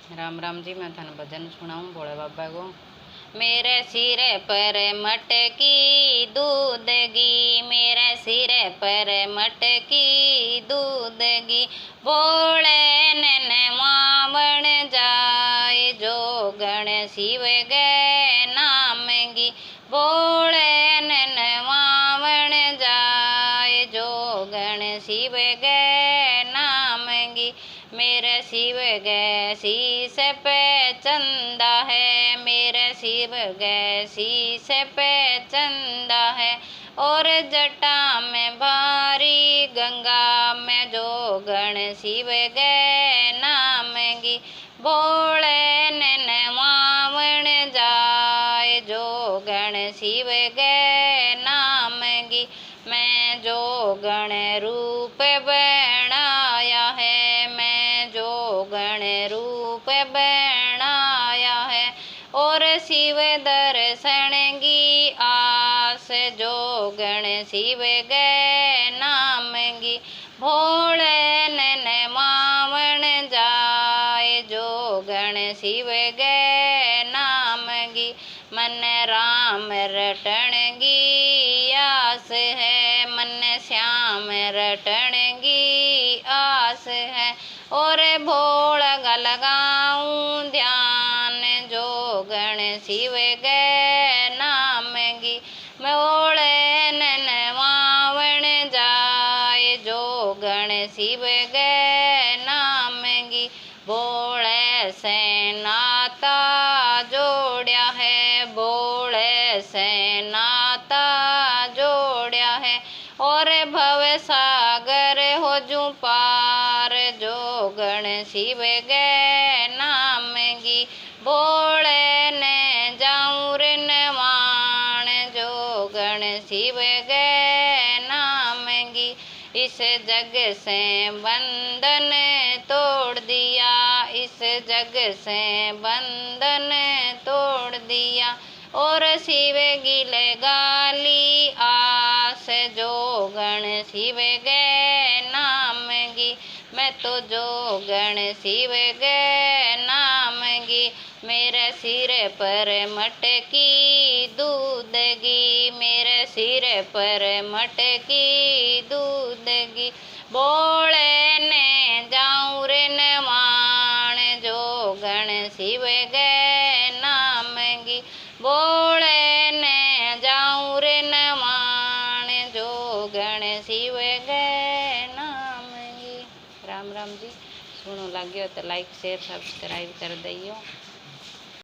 राम राम जी। मैं थाने भजन सुनाऊं भोले बाबा को। मेरे सिर पर मटकी दूध गी, मेरे सिर पर मटकी दूध गी, भोले नैन मावण जाए जोगण शिव गए नाम गी, भोले नैन मावण जाए जोगण शिव गए नाम गी। मेरे शिव गए शीश पे चंदा है, मेरे शिव गए शीश पे चंदा है, और जटा में भारी गंगा में जोगण शिव गए नाम गी, भोले नैन मावण जाए जोगण शिव गए नाम गी। मैं जोगण रूप बनाया है, मैं जोगण रूप बनाया है, और शिव दर्शन की आस जोगण शिव गए नाम गी, भोले नैन मावण जाए जोगण शिव गए नाम गी। मन राम रटण की आस है, मन श्याम रटण की आस है, और भोला लगाऊं ध्यान जोगण शिव गए नाम गी, भोले नैन मावण जाए जोगण शिव गए नाम गी। भोले से नाता जोड़या है, भोले से नाता जोड़या है, और भव सागर हो जू पार जोगण शिव गए नाम गी, भोले ने जाऊं ऋण मान जोगण शिव गए नाम गी। इस जग से बंधन तोड़ दिया, इस जग से बंधन तोड़ दिया, और शिव गिले गाली आस जोगण शिव गए नाम गी। मैं तो जोगण शिव गए नाम गी। मेरे सिर पर मटकी दूध गी, मेरे सिर पर मटकी दूध गी, भोले ने जाऊं ऋण मान जोगण शिव गए नाम गी, भोले ने जाऊं ऋण मान जोगण शिव गए नाम गी। राम राम जी। सुनो लग्यो तो लाइक शेयर सब्सक्राइब कर दियो।